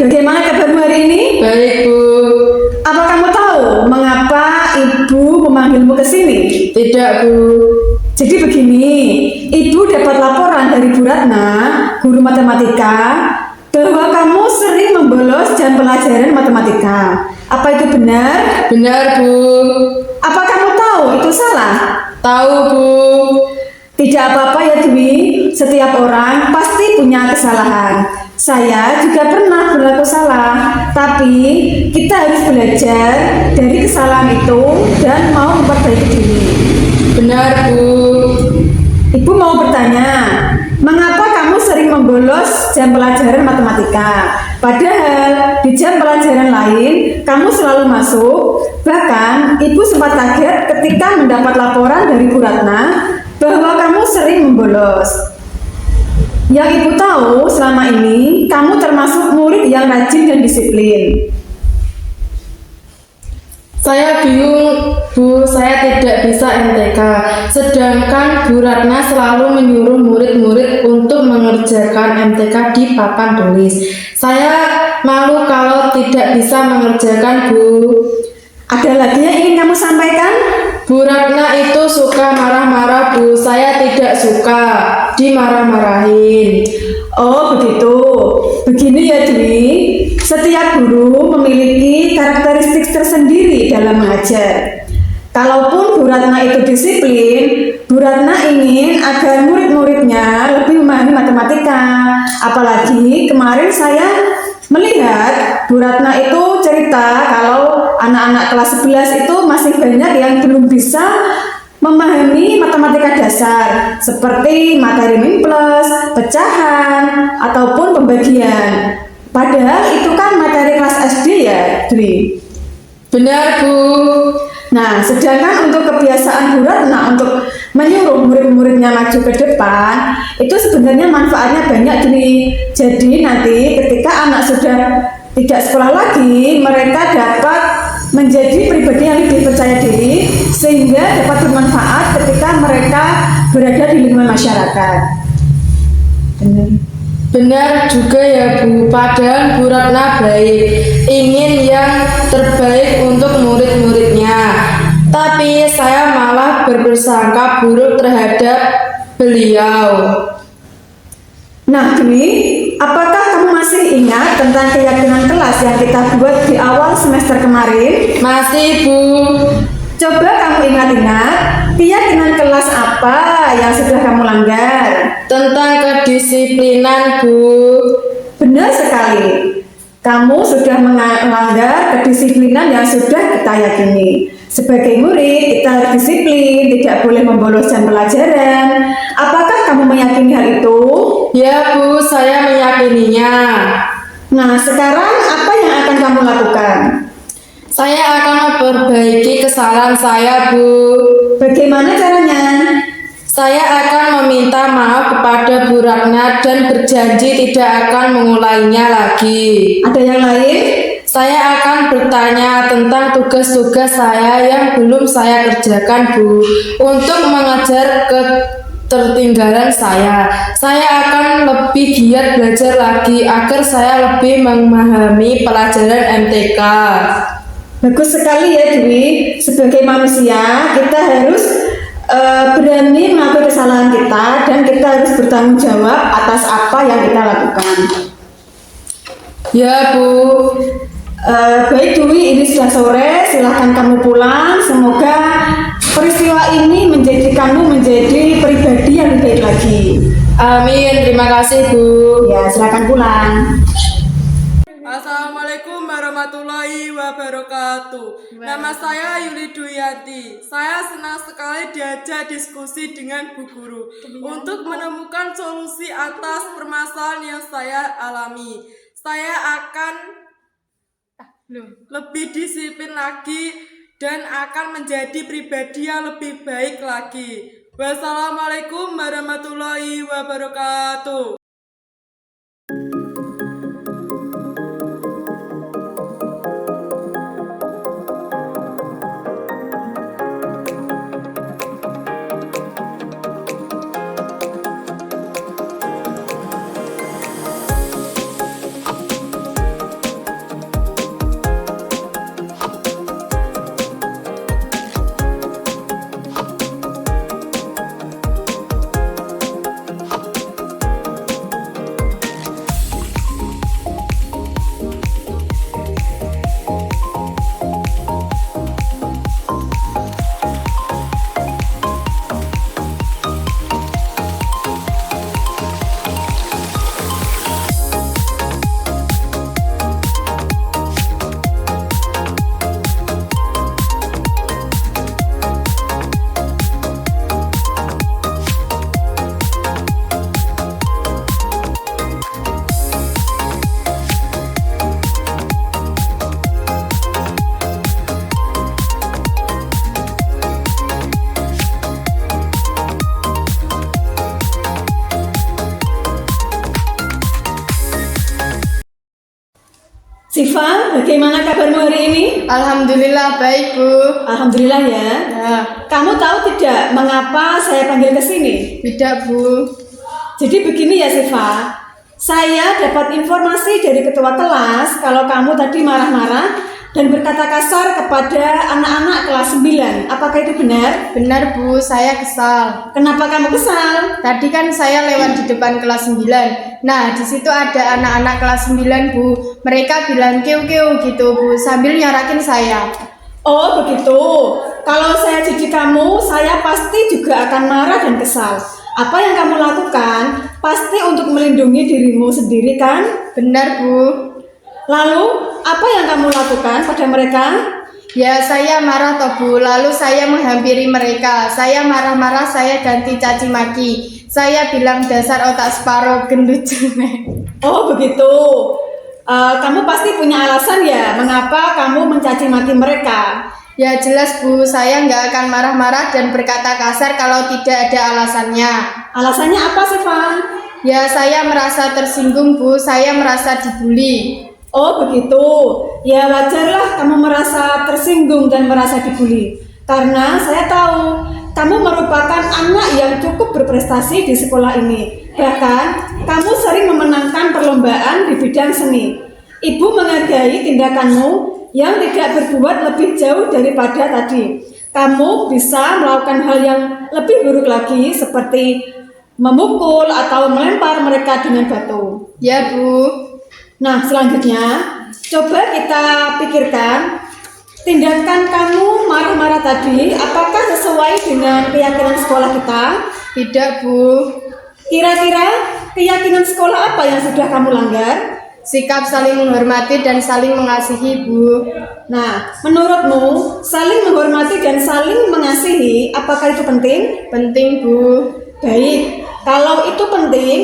bagaimana kabarmu hari ini? Baik, Bu. Apa kamu tahu mengapa ibu memanggilmu ke sini? Tidak, Bu. Jadi begini, ibu dapat laporan dari Bu Ratna, guru matematika, bahwa kamu sering membolos jam pelajaran matematika. Apa itu benar? Benar, Bu. Apa kamu tahu itu salah? Tahu, Bu. Tidak apa-apa ya Dwi, setiap orang pasti punya kesalahan. Saya juga pernah berlaku salah, tapi kita harus belajar dari kesalahan itu dan mau memperbaiki diri. Benar, Bu. Ibu mau bertanya, mengapa kamu sering membolos jam pelajaran matematika? Padahal di jam pelajaran lain kamu selalu masuk. Bahkan ibu sempat kaget ketika mendapat laporan dari Bu Ratna bahwa kamu sering membolos. Yang ibu tahu selama ini kamu termasuk murid yang rajin dan disiplin. Saya bingung, Bu. Saya tidak bisa MTK. Sedangkan Bu Ratna selalu menyuruh murid-murid untuk mengerjakan MTK di papan tulis. Saya malu kalau tidak bisa mengerjakan, Bu. Ada lagi yang ingin kamu sampaikan? Bu Ratna itu suka marah-marah, Bu. Saya tidak suka dimarah-marahin. Oh begitu. Begini ya Dwi, setiap guru memiliki karakteristik tersendiri dalam mengajar. Kalaupun Bu Ratna itu disiplin, Bu Ratna ingin agar murid-muridnya lebih memahami matematika. Apalagi kemarin saya melihat Bu Ratna itu cerita kalau anak-anak kelas 11 itu masih banyak yang belum bisa memahami matematika dasar seperti materi min plus, pecahan, ataupun pembagian. Padahal itu kan materi kelas SD ya, Dwi. Benar, Bu. Nah, sedangkan untuk kebiasaan Bu Ratna untuk menyuruh murid-muridnya maju ke depan, itu sebenarnya manfaatnya banyak, Dwi. Jadi nanti ketika anak sudah tidak sekolah lagi, mereka dapat menjadi pribadi yang lebih percaya diri sehingga dapat bermanfaat ketika mereka berada di lingkungan masyarakat. Benar. Benar juga ya, Bu. Padahal Bu Ratna baik, ingin yang terbaik untuk murid-muridnya. Tapi saya malah berprasangka buruk terhadap beliau. Nah, Dwi, apakah kamu masih ingat tentang keyakinan kelas yang kita buat di awal semester kemarin? Masih, Bu. Coba kamu ingat-ingat, keyakinan kelas apa yang sudah kamu langgar? Tentang kedisiplinan, Bu. Benar sekali. Kamu sudah melanggar kedisiplinan yang sudah kita yakini. Sebagai murid, kita harus disiplin, tidak boleh membolos jam pelajaran. Apakah kamu meyakini hal itu? Ya, Bu, saya meyakininya. Nah, sekarang apa yang akan kamu lakukan? Saya akan memperbaiki kesalahan saya, Bu. Bagaimana caranya? Saya akan meminta maaf kepada Bu Ratna dan berjanji tidak akan mengulainya lagi. Ada yang lain? Saya akan bertanya tentang tugas-tugas saya yang belum saya kerjakan, Bu, untuk mengejar ketertinggalan saya. Saya akan lebih giat belajar lagi agar saya lebih memahami pelajaran MTK. Bagus sekali ya Dwi. Sebagai manusia, kita harus berani mengakui kesalahan kita dan kita harus bertanggung jawab atas apa yang kita lakukan. Ya, Bu. Baik Dwi, ini sudah sore, silahkan kamu pulang. Semoga peristiwa ini menjadikanmu menjadi pribadi yang lebih baik lagi. Amin, terima kasih, Bu. Ya, silahkan pulang. Assalamualaikum warahmatullahi wabarakatuh. Nama saya Yuli Duyanti. Saya senang sekali diajak diskusi dengan Bu Guru untuk menemukan solusi atas permasalahan yang saya alami. Saya akan lebih disiplin lagi dan akan menjadi pribadi yang lebih baik lagi. Wassalamualaikum warahmatullahi wabarakatuh. Siva, bagaimana kabarmu hari ini? Alhamdulillah baik, Bu. Alhamdulillah ya. Ya, Kamu tahu tidak mengapa saya panggil ke sini? tidak, Bu. Jadi begini ya Siva, saya dapat informasi dari ketua kelas kalau kamu tadi marah-marah dan berkata kasar kepada anak-anak kelas 9. Apakah itu benar? Benar, Bu, saya kesal. Kenapa kamu kesal? Tadi kan saya lewat di depan kelas 9. Nah, di situ ada anak-anak kelas 9, Bu. Mereka bilang keu-keu gitu, Bu, sambil nyarakin saya. Oh begitu. Kalau saya jadi kamu, saya pasti juga akan marah dan kesal. Apa yang kamu lakukan pasti untuk melindungi dirimu sendiri kan? Benar, Bu. Lalu, apa yang kamu lakukan pada mereka? Ya, saya marah toh, Bu. Lalu saya menghampiri mereka. Saya marah-marah, saya ganti caci maki. Saya bilang dasar otak separuh gendut jelek. Oh begitu. Kamu pasti punya alasan ya mengapa kamu mencaci maki mereka. Ya jelas, Bu, saya nggak akan marah-marah dan berkata kasar kalau tidak ada alasannya. Alasannya apa sih, Van? Ya, saya merasa tersinggung, Bu. Saya merasa dibully. Oh begitu. Ya wajarlah kamu merasa tersinggung dan merasa dibully. Karena saya tahu kamu merupakan anak yang cukup berprestasi di sekolah ini. Bahkan kamu sering memenangkan perlombaan di bidang seni. Ibu menghargai tindakanmu yang tidak berbuat lebih jauh daripada tadi. Kamu bisa melakukan hal yang lebih buruk lagi seperti memukul atau melempar mereka dengan batu. Ya, Bu. Nah, selanjutnya, coba kita pikirkan tindakan kamu marah-marah tadi, apakah sesuai dengan keyakinan sekolah kita? Tidak, Bu. Kira-kira keyakinan sekolah apa yang sudah kamu langgar? Sikap saling menghormati dan saling mengasihi, Bu. Nah, menurutmu saling menghormati dan saling mengasihi, apakah itu penting? Penting, Bu. Baik, kalau itu penting,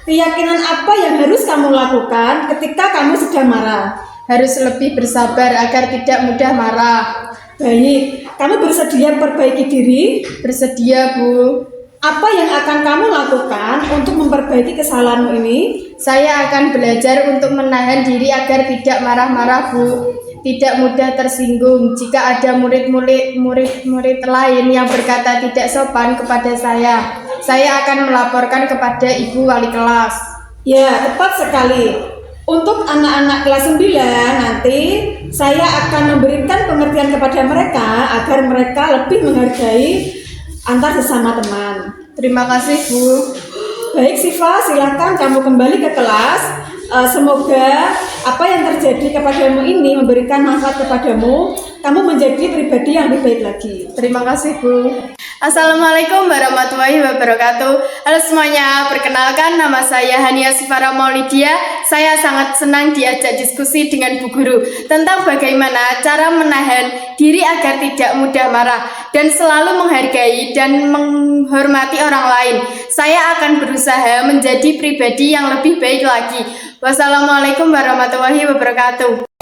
keyakinan apa yang harus kamu lakukan ketika kamu sedang marah? Harus lebih bersabar agar tidak mudah marah. Baik, kamu bersedia memperbaiki diri? Bersedia, Bu. Apa yang akan kamu lakukan untuk memperbaiki kesalahanmu ini? Saya akan belajar untuk menahan diri agar tidak marah-marah, Bu. Tidak mudah tersinggung jika ada murid-murid lain yang berkata tidak sopan kepada saya. Saya akan melaporkan kepada Ibu Wali kelas. Ya, tepat sekali. Untuk anak-anak kelas 9 nanti saya akan memberikan pengertian kepada mereka agar mereka lebih menghargai antar sesama teman. Terima kasih, Bu. Baik Siva, silakan kamu kembali ke kelas. Semoga apa yang terjadi kepadamu ini memberikan manfaat kepadamu. Kamu menjadi pribadi yang lebih baik lagi. Terima kasih, Bu. Assalamualaikum warahmatullahi wabarakatuh. Halo semuanya, perkenalkan nama saya Hania Sifara Maulidia. Saya sangat senang diajak diskusi dengan Bu Guru tentang bagaimana cara menahan diri agar tidak mudah marah dan selalu menghargai dan menghormati orang lain. Saya akan berusaha menjadi pribadi yang lebih baik lagi. Wassalamualaikum warahmatullahi wabarakatuh.